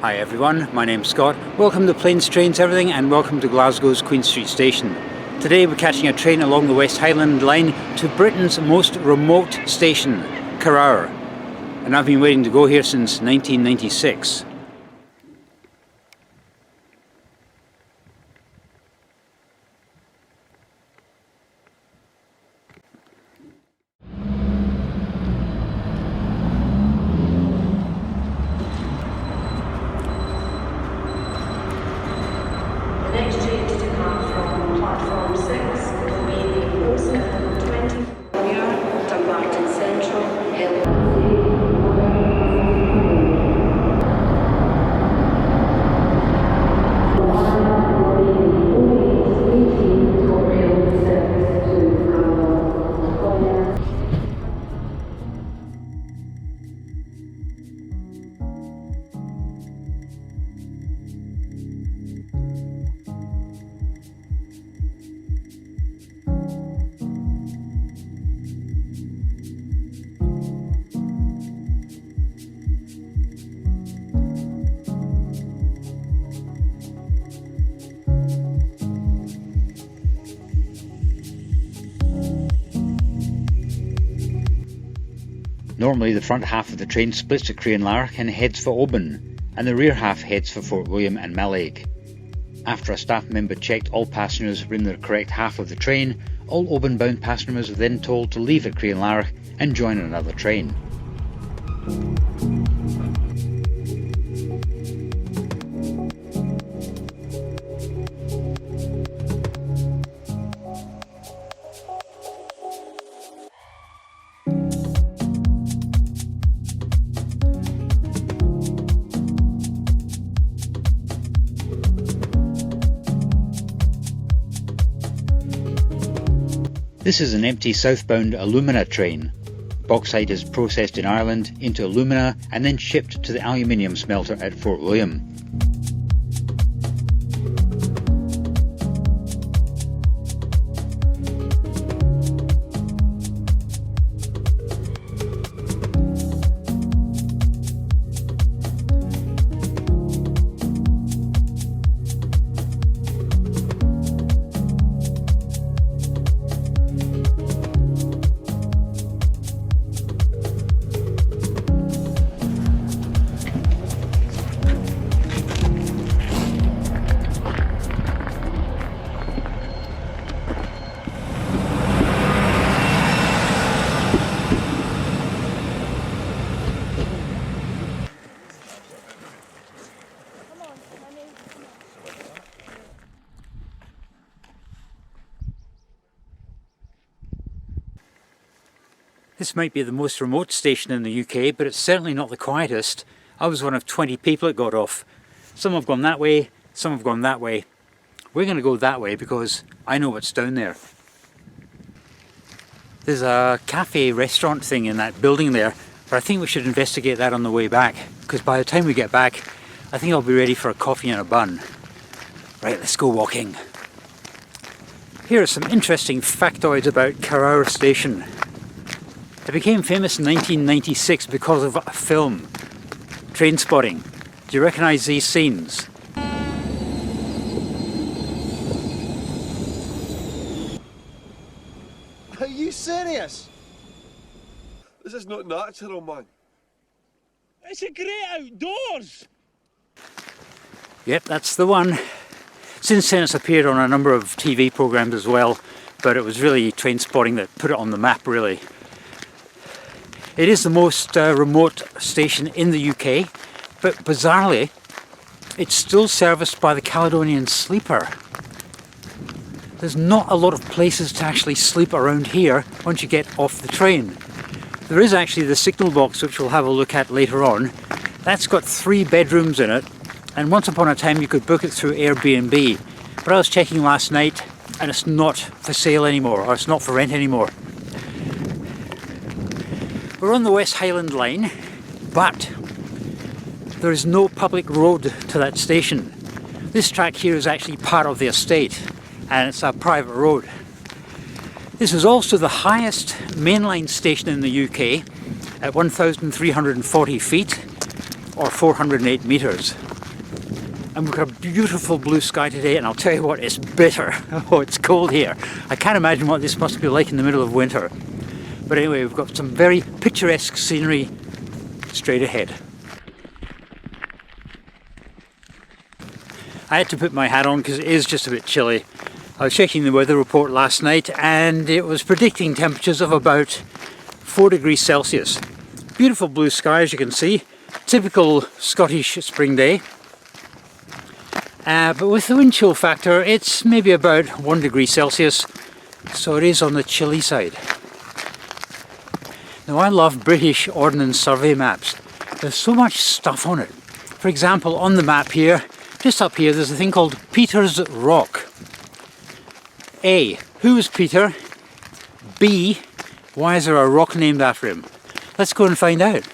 Hi everyone, my name's Scott. Welcome to Planes, Trains, Everything and welcome to Glasgow's Queen Street Station. Today we're catching a train along the West Highland Line to Britain's most remote station, Corrour. And I've been waiting to go here since 1996. Normally the front half of the train splits to Kinlochleven and heads for Oban, and the rear half heads for Fort William and Mallaig. After a staff member checked all passengers were in the correct half of the train, all Oban bound passengers were then told to leave at Kinlochleven and join another train. This is an empty southbound alumina train. Bauxite is processed in Ireland into alumina and then shipped to the aluminium smelter at Fort William. This might be the most remote station in the UK, but it's certainly not the quietest. I was one of 20 people that got off. Some have gone that way, some have gone that way. We're going to go that way because I know what's down there. There's a cafe restaurant thing in that building there, but I think we should investigate that on the way back, because by the time we get back, I think I'll be ready for a coffee and a bun. Right, let's go walking. Here are some interesting factoids about Corrour Station. It became famous in 1996 because of a film, Trainspotting. Do you recognise these scenes? Are you serious? This is not natural, man. It's a great outdoors! Yep, that's the one. Since then it's appeared on a number of TV programmes as well, but it was really Trainspotting that put it on the map, really. It is the most remote station in the UK, but bizarrely, it's still serviced by the Caledonian Sleeper. There's not a lot of places to actually sleep around here once you get off the train. There is actually the signal box, which we'll have a look at later on. That's got 3 bedrooms in it, and once upon a time you could book it through Airbnb. But I was checking last night, and it's not for sale anymore, or it's not for rent anymore. We're on the West Highland Line, but there is no public road to that station. This track here is actually part of the estate, and it's a private road. This is also the highest mainline station in the UK at 1,340 feet or 408 metres. And we've got a beautiful blue sky today, and I'll tell you what, it's bitter. Oh, it's cold here. I can't imagine what this must be like in the middle of winter. But anyway, we've got some very picturesque scenery straight ahead. I had to put my hat on because it is just a bit chilly. I was checking the weather report last night and it was predicting temperatures of about 4 degrees Celsius. Beautiful blue sky, as you can see. Typical Scottish spring day. But with the wind chill factor, it's maybe about 1 degree Celsius, so it is on the chilly side. Now, I love British Ordnance Survey maps. There's so much stuff on it. For example, on the map here, just up here, there's a thing called Peter's Rock. A. Who is Peter? B. Why is there a rock named after him? Let's go and find out.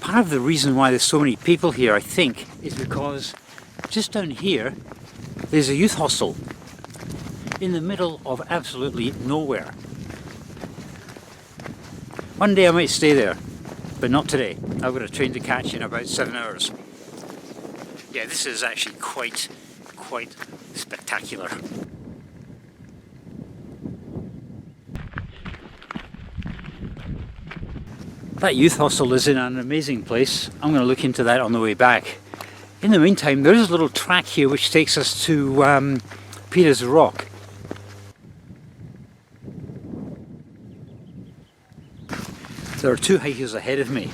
Part of the reason why there's so many people here, I think, is because just down here there's a youth hostel in the middle of absolutely nowhere. One day I might stay there, but not today. I've got a train to catch in about 7 hours. Yeah, this is actually quite spectacular. That youth hostel is in an amazing place. I'm going to look into that on the way back. In the meantime, there is a little track here which takes us to Peter's Rock. There are 2 hikers ahead of me,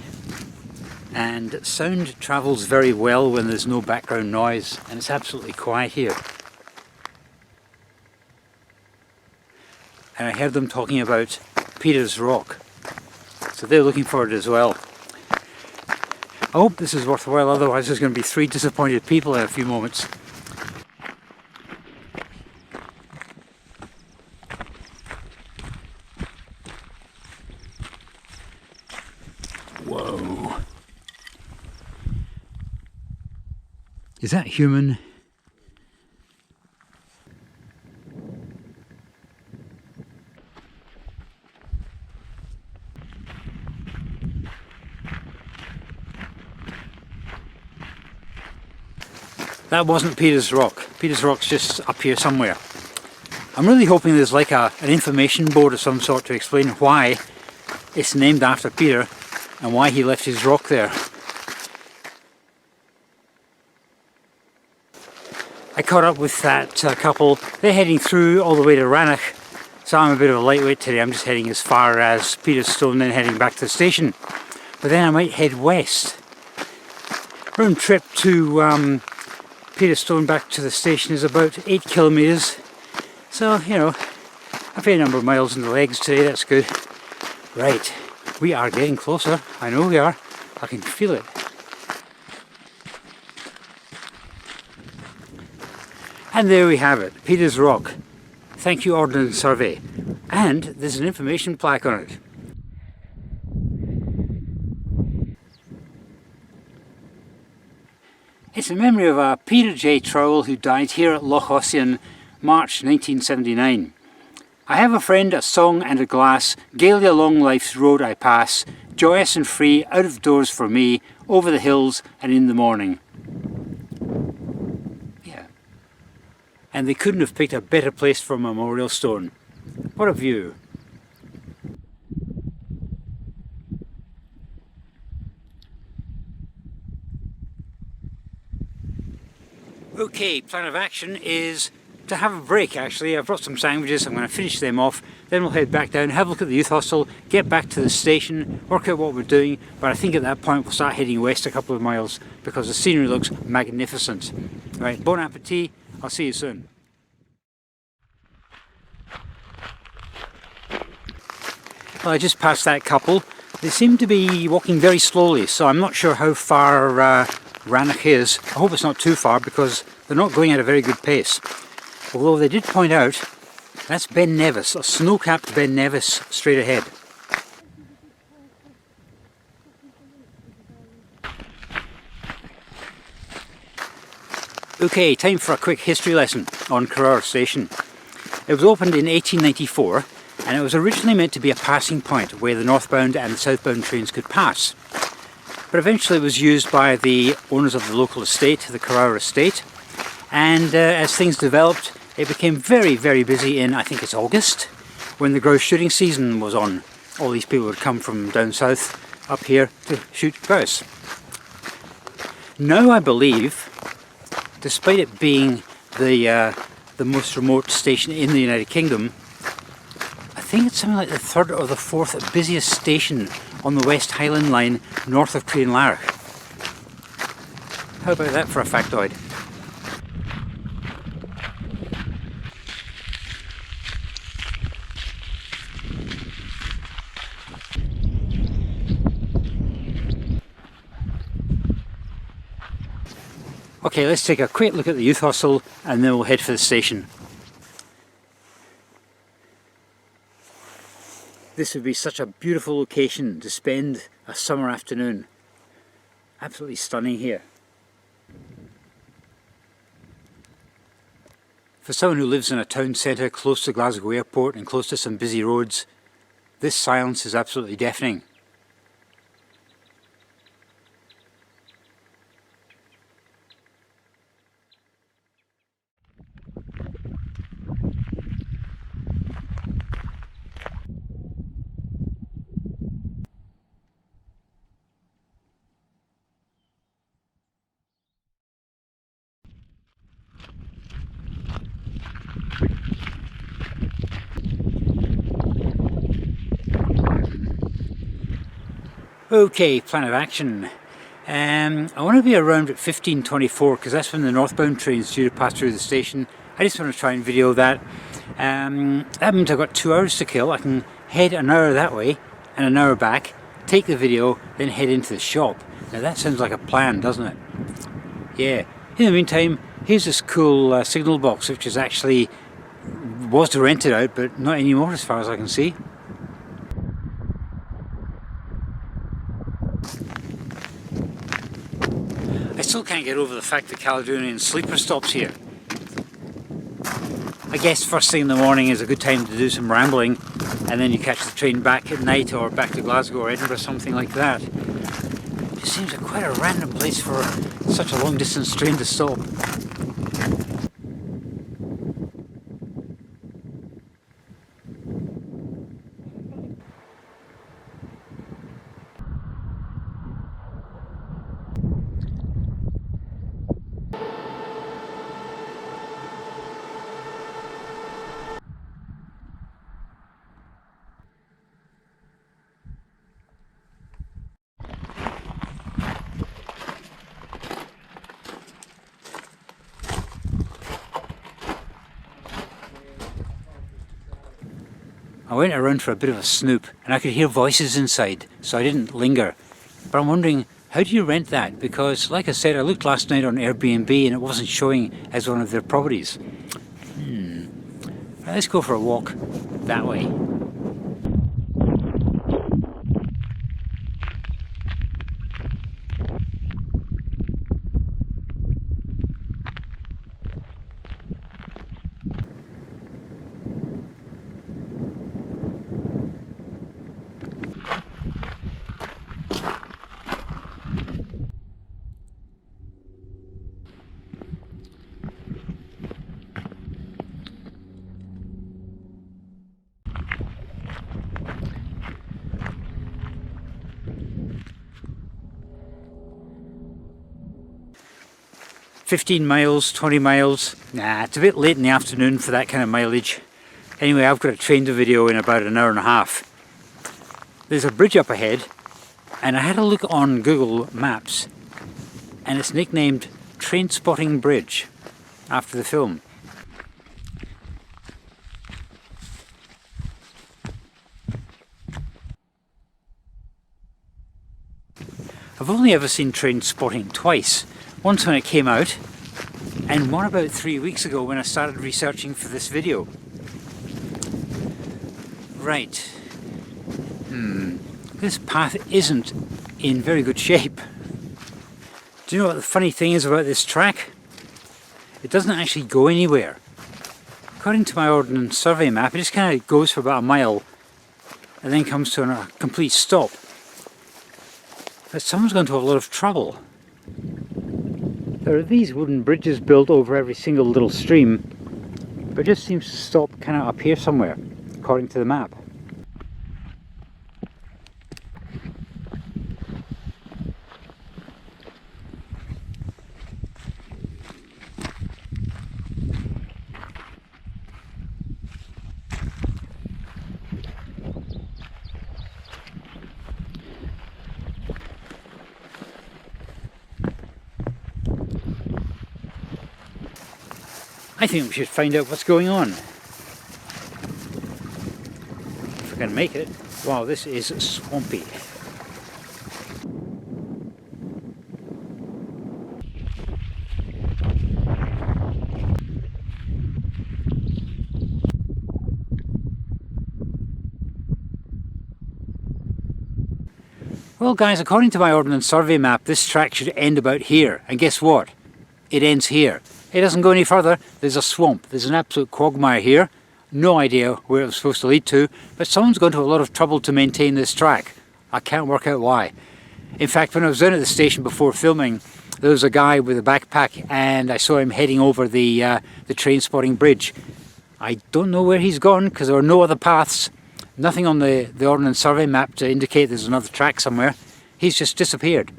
and sound travels very well when there's no background noise, and it's absolutely quiet here. And I heard them talking about Peter's Rock. So they're looking for it as well. I hope this is worthwhile, otherwise there's going to be 3 disappointed people in a few moments. Whoa. Is that human? That wasn't Peter's Rock. Peter's Rock's just up here somewhere. I'm really hoping there's like an information board of some sort to explain why it's named after Peter and why he left his rock there. I caught up with that couple. They're heading through all the way to Rannoch, so I'm a bit of a lightweight today. I'm just heading as far as Peterstone, then heading back to the station. But then I might head west. Round trip to Peterstone back to the station is about 8 kilometres, so you know, a fair number of miles in the legs today. That's good. Right, we are getting closer. I know we are. I can feel it. And there we have it, Peter's Rock. Thank you, Ordnance Survey. And there's an information plaque on it. It's a memory of a Peter J. Trowell who died here at Loch Ossian, March 1979. I have a friend, a song and a glass, gaily along life's road I pass, joyous and free, out of doors for me, over the hills and in the morning. Yeah. And they couldn't have picked a better place for a memorial stone. What a view. Okay, plan of action is to have a break actually. I've brought some sandwiches, I'm going to finish them off, then we'll head back down, have a look at the youth hostel, get back to the station, work out what we're doing, but I think at that point we'll start heading west a couple of miles because the scenery looks magnificent. Right, bon appetit, I'll see you soon. Well, I just passed that couple. They seem to be walking very slowly, so I'm not sure how far Rannoch is. I hope it's not too far because they're not going at a very good pace. Although they did point out that's Ben Nevis, a snow-capped Ben Nevis straight ahead. Okay, time for a quick history lesson on Corrour station. It was opened in 1894 and it was originally meant to be a passing point where the northbound and the southbound trains could pass. But eventually it was used by the owners of the local estate, the cor-our estate, and as things developed it became very, very busy in, I think it's August, when the grouse shooting season was on. All these people would come from down south up here to shoot grouse. Now I believe, despite it being the most remote station in the United Kingdom, I think it's something like the third or the fourth busiest station on the West Highland Line north of Kinlochleven. How about that for a factoid? Okay, let's take a quick look at the youth hostel and then we'll head for the station. This would be such a beautiful location to spend a summer afternoon. Absolutely stunning here. For someone who lives in a town centre close to Glasgow Airport and close to some busy roads, this silence is absolutely deafening. Okay, plan of action. I want to be around at 15:24 because that's when the northbound train's due to pass through the station. I just want to try and video that. That means I've got 2 hours to kill. I can head an hour that way and an hour back, take the video, then head into the shop. Now that sounds like a plan, doesn't it? Yeah. In the meantime, here's this cool signal box which is actually was rented out but not anymore as far as I can see. I still can't get over the fact that Caledonian Sleeper stops here. I guess first thing in the morning is a good time to do some rambling and then you catch the train back at night or back to Glasgow or Edinburgh, something like that. It just seems quite a random place for such a long distance train to stop. I went around for a bit of a snoop and I could hear voices inside, so I didn't linger. But I'm wondering, how do you rent that? Because, like I said, I looked last night on Airbnb and it wasn't showing as one of their properties. Right, let's go for a walk that way. "15 miles, 20 miles, nah, it's a bit late in the afternoon for that kind of mileage. Anyway, I've got a train to video in about an hour and a half. There's a bridge up ahead, and I had a look on Google Maps, and it's nicknamed Trainspotting Bridge, after the film. I've only ever seen Trainspotting twice. Once when it came out, and one about 3 weeks ago when I started researching for this video. Right. This path isn't in very good shape. Do you know what the funny thing is about this track? It doesn't actually go anywhere. according to my Ordnance Survey map, it just kind of goes for about a mile and then comes to a complete stop. But someone's going to have a lot of trouble. There are these wooden bridges built over every single little stream, but it just seems to stop kind of up here somewhere, according to the map. I think we should find out what's going on. If I can make it. Wow, this is swampy. Well guys, according to my Ordnance Survey map, this track should end about here. And guess what? It ends here. It doesn't go any further. There's a swamp. There's an absolute quagmire here. No idea where it was supposed to lead to, but someone's gone to a lot of trouble to maintain this track. I can't work out why. In fact, when I was down at the station before filming, there was a guy with a backpack and I saw him heading over the Trainspotting bridge. I don't know where he's gone because there are no other paths. Nothing on the Ordnance Survey map to indicate there's another track somewhere. He's just disappeared.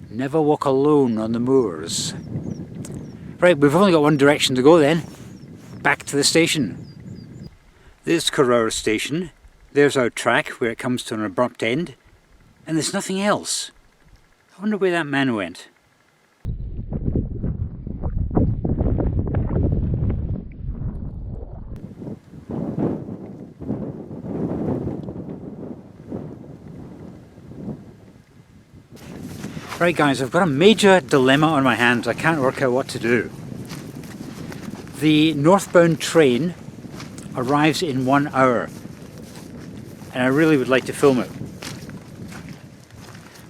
Never walk alone on the moors. Right, we've only got one direction to go then. Back to the station. There's Corrour station. There's our track where it comes to an abrupt end. And there's nothing else. I wonder where that man went. Right guys, I've got a major dilemma on my hands. I can't work out what to do. The northbound train arrives in 1 hour and I really would like to film it.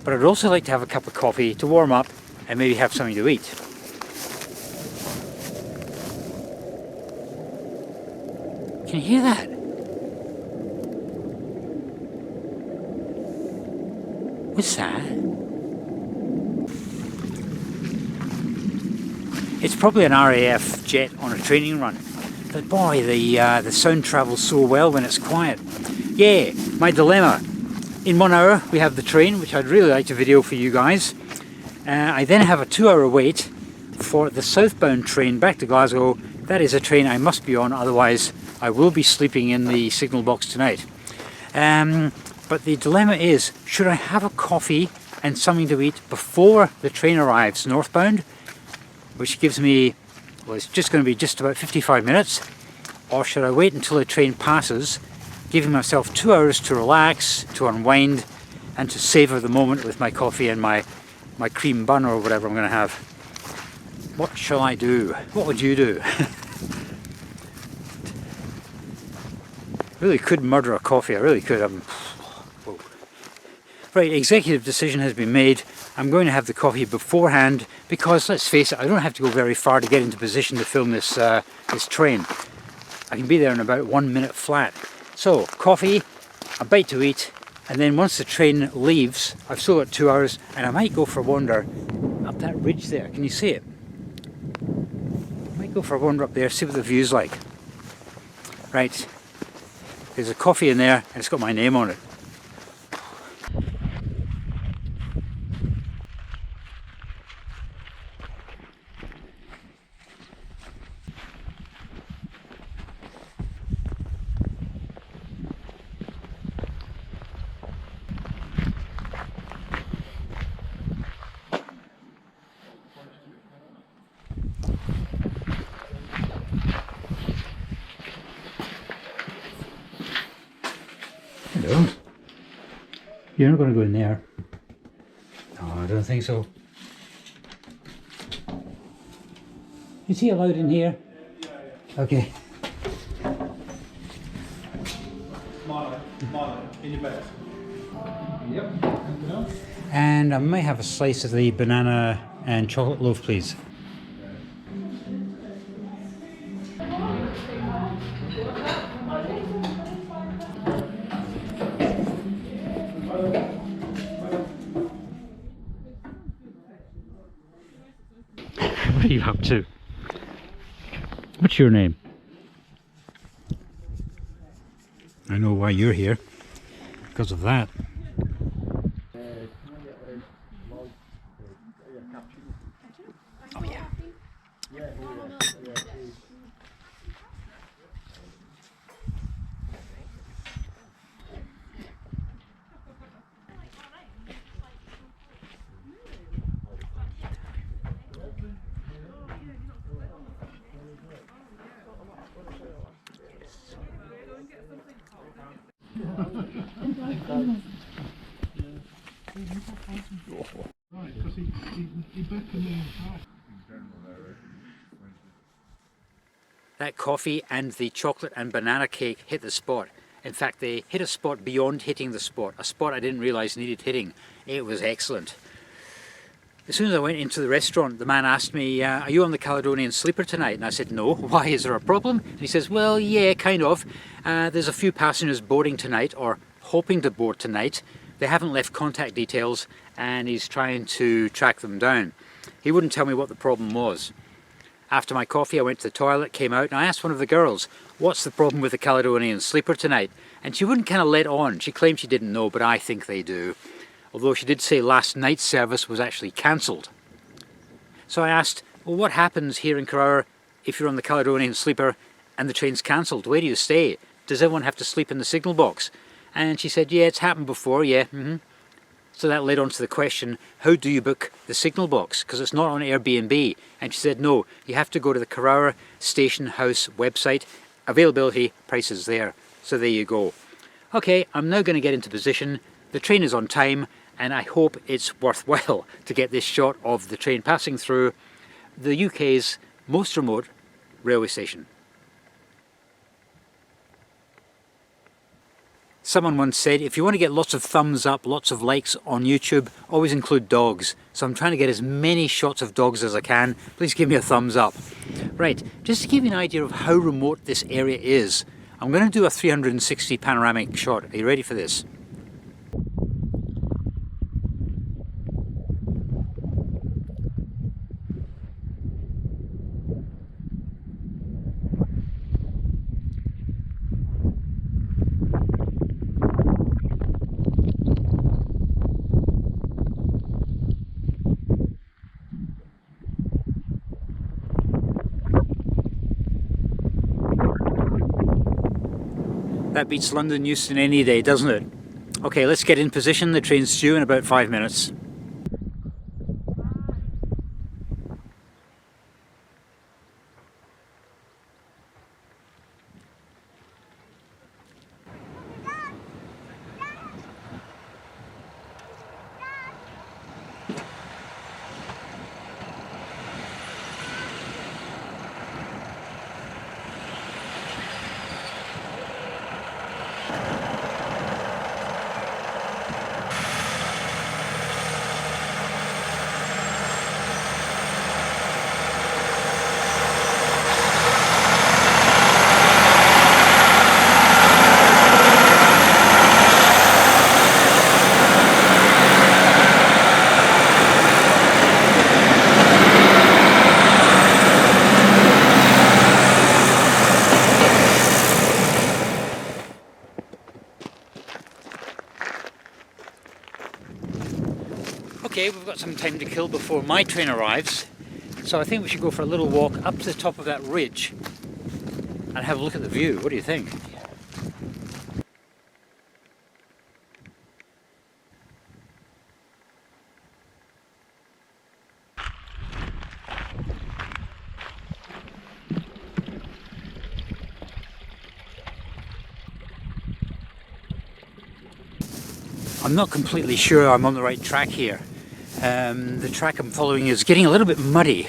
But I'd also like to have a cup of coffee to warm up and maybe have something to eat. Can you hear that? What's that? It's probably an RAF jet on a training run, but boy, the sound travels so well when it's quiet. Yeah, my dilemma. In 1 hour we have the train, which I'd really like to video for you guys. I then have a 2-hour wait for the southbound train back to Glasgow. That is a train I must be on, otherwise I will be sleeping in the signal box tonight. But the dilemma is, should I have a coffee and something to eat before the train arrives northbound? Which gives me, well, it's just going to be just about 55 minutes, or should I wait until the train passes, giving myself 2 hours to relax, to unwind, and to savour the moment with my coffee and my cream bun or whatever I'm going to have. What shall I do? What would you do? Really could murder a coffee, I really could. Whoa. Right, executive decision has been made. I'm going to have the coffee beforehand because, let's face it, I don't have to go very far to get into position to film this train. I can be there in about 1 minute flat. So, coffee, a bite to eat, and then once the train leaves, I've still got 2 hours, and I might go for a wander up that ridge there. Can you see it? I might go for a wander up there, see what the view's like. Right, there's a coffee in there, and it's got my name on it. Hello. You're not going to go in there. No, I don't think so. Is he allowed in here? Okay. In your bed. Yep. And I might have a slice of the banana and chocolate loaf, please. up to? What's your name? I know why you're here. Because of that. Oh yeah. That coffee and the chocolate and banana cake hit the spot. In fact, they hit a spot beyond hitting the spot, a spot I didn't realise needed hitting. It was excellent. As soon as I went into the restaurant, the man asked me, are you on the Caledonian Sleeper tonight? And I said, no. Why, is there a problem? And he says, well, yeah, kind of. There's a few passengers boarding tonight, or hoping to board tonight. They haven't left contact details, and he's trying to track them down. He wouldn't tell me what the problem was. After my coffee, I went to the toilet, came out, and I asked one of the girls, what's the problem with the Caledonian Sleeper tonight? And she wouldn't kind of let on. She claimed she didn't know, but I think they do. Although she did say last night's service was actually cancelled. So I asked, well, what happens here in Corrour if you're on the Caledonian Sleeper and the train's cancelled? Where do you stay? Does everyone have to sleep in the signal box? And she said, yeah, it's happened before, yeah. So that led on to the question, how do you book the signal box? Because it's not on Airbnb. And she said, no, you have to go to the Corrour Station House website. Availability, prices there. So there you go. Okay, I'm now going to get into position. The train is on time, and I hope it's worthwhile to get this shot of the train passing through the UK's most remote railway station. Someone once said, if you want to get lots of thumbs up, lots of likes on YouTube, always include dogs. So I'm trying to get as many shots of dogs as I can. Please give me a thumbs up. Right, just to give you an idea of how remote this area is, I'm going to do a 360 panoramic shot. Are you ready for this? That beats London Euston any day, doesn't it? Okay, let's get in position. The train's due in about 5 minutes. Okay, we've got some time to kill before my train arrives, so I think we should go for a little walk up to the top of that ridge and have a look at the view. What do you think? I'm not completely sure I'm on the right track here. The track I'm following is getting a little bit muddy,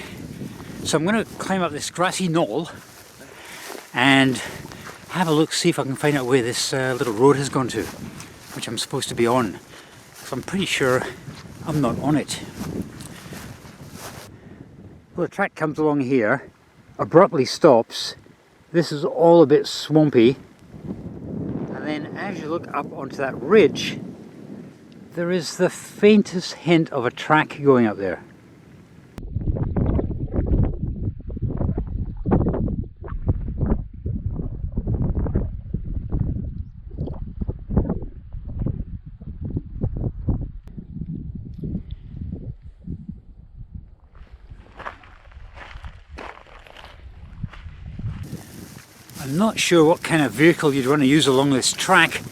so I'm going to climb up this grassy knoll and have a look, see if I can find out where this little road has gone to, which I'm supposed to be on. So I'm pretty sure I'm not on it. Well, the track comes along here, abruptly stops. This is all a bit swampy, and then as you look up onto that ridge, there is the faintest hint of a track going up there. I'm not sure what kind of vehicle you'd want to use along this track,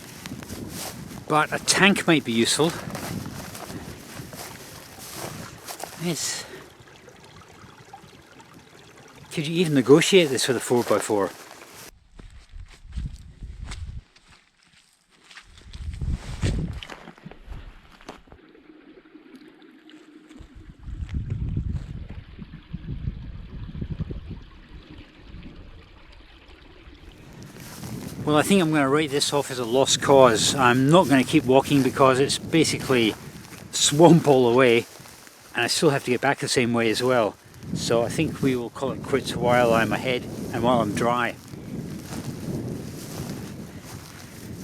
but a tank might be useful. Yes. Could you even negotiate this with a 4x4? Well, I think I'm going to write this off as a lost cause. I'm not going to keep walking because it's basically swamp all the way, and I still have to get back the same way as well. So I think we will call it quits while I'm ahead and while I'm dry.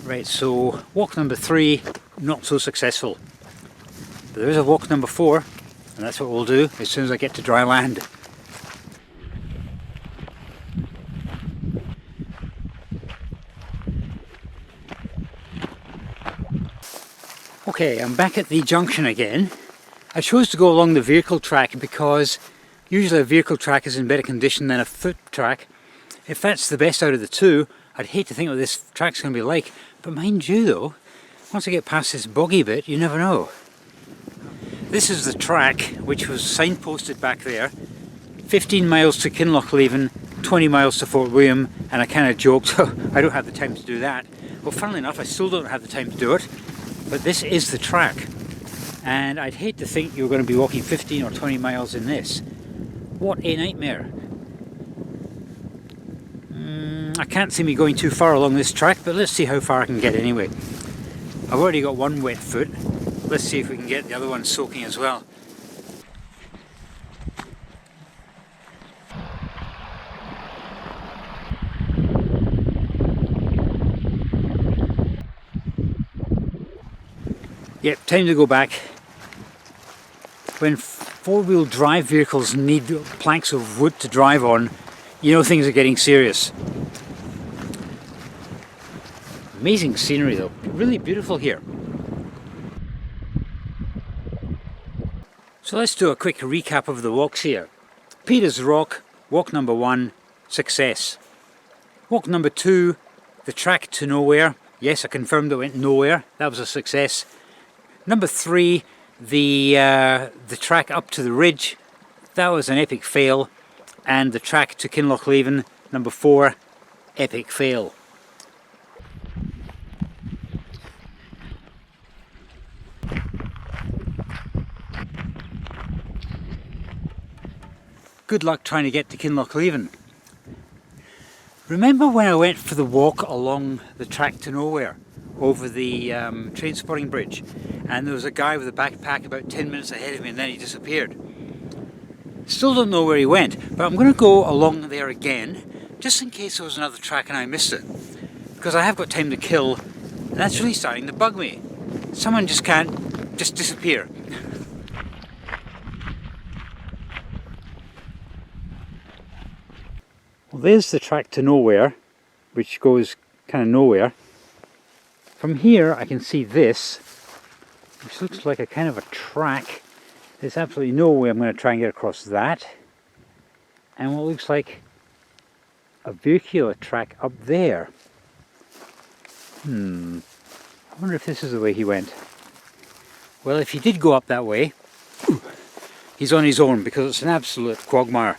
Right, so walk number 3, not so successful. But there is a walk number 4, and that's what we'll do as soon as I get to dry land. Okay, I'm back at the junction again. I chose to go along the vehicle track because usually a vehicle track is in better condition than a foot track. If that's the best out of the two, I'd hate to think what this track's going to be like. But mind you though, once I get past this boggy bit, you never know. This is the track which was signposted back there. 15 miles to Kinlochleven, 20 miles to Fort William, and I kind of joked, I don't have the time to do that. Well, funnily enough, I still don't have the time to do it. But this is the track, and I'd hate to think you were going to be walking 15 or 20 miles in this. What a nightmare. I can't see me going too far along this track, but let's see how far I can get anyway. I've already got one wet foot. Let's see if we can get the other one soaking as well. Yep, time to go back. When four-wheel drive vehicles need planks of wood to drive on, you know things are getting serious. Amazing scenery though, really beautiful here. So let's do a quick recap of the walks here. Peter's Rock, walk number 1, success. Walk number 2, the track to nowhere. Yes, I confirmed it went nowhere, that was a success. Number 3, the track up to the ridge, that was an epic fail. And the track to Kinlochleven, number 4, epic fail. Good luck trying to get to Kinlochleven. Remember when I went for the walk along the track to nowhere? Over the Trainspotting bridge, and there was a guy with a backpack about 10 minutes ahead of me, and then he disappeared. Still don't know where he went, but I'm going to go along there again just in case there was another track and I missed it, because I have got time to kill, and that's really starting to bug me. Someone just can't just disappear. Well, there's the track to nowhere, which goes kind of nowhere. From here I can see this, which looks like a kind of a track. There's absolutely no way I'm going to try and get across that. And what looks like a vehicular track up there. I wonder if this is the way he went. Well, if he did go up that way, he's on his own because it's an absolute quagmire.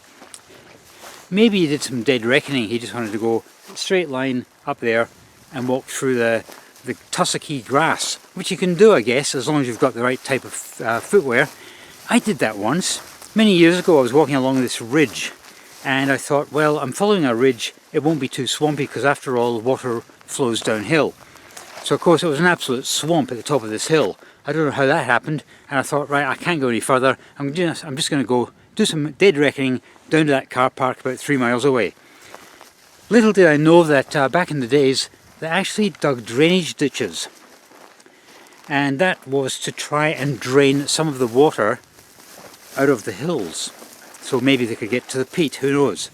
Maybe he did some dead reckoning, he just wanted to go straight line up there and walk through the tussocky grass, which you can do, I guess, as long as you've got the right type of footwear. I did that once. Many years ago I was walking along this ridge and I thought, well, I'm following a ridge, it won't be too swampy because after all water flows downhill. So of course it was an absolute swamp at the top of this hill. I don't know how that happened, and I thought, right, I can't go any further, I'm just going to go do some dead reckoning down to that car park about 3 miles away. Little did I know that back in the days they actually dug drainage ditches, and that was to try and drain some of the water out of the hills, so maybe they could get to the peat, who knows.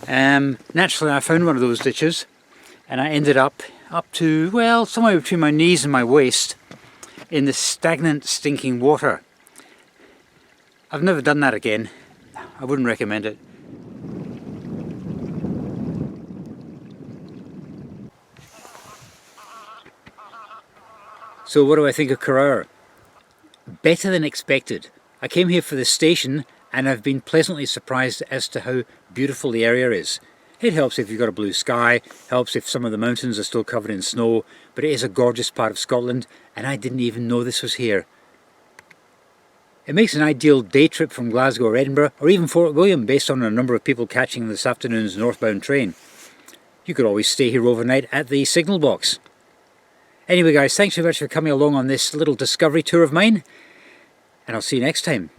Naturally I found one of those ditches and I ended up to, well, somewhere between my knees and my waist in the stagnant, stinking water. I've never done that again. I wouldn't recommend it. So what do I think of Corrour? Better than expected. I came here for the station and I've been pleasantly surprised as to how beautiful the area is. It helps if you've got a blue sky, helps if some of the mountains are still covered in snow, but it is a gorgeous part of Scotland and I didn't even know this was here. It makes an ideal day trip from Glasgow or Edinburgh or even Fort William based on a number of people catching this afternoon's northbound train. You could always stay here overnight at the signal box. Anyway guys, thanks very much for coming along on this little discovery tour of mine, and I'll see you next time.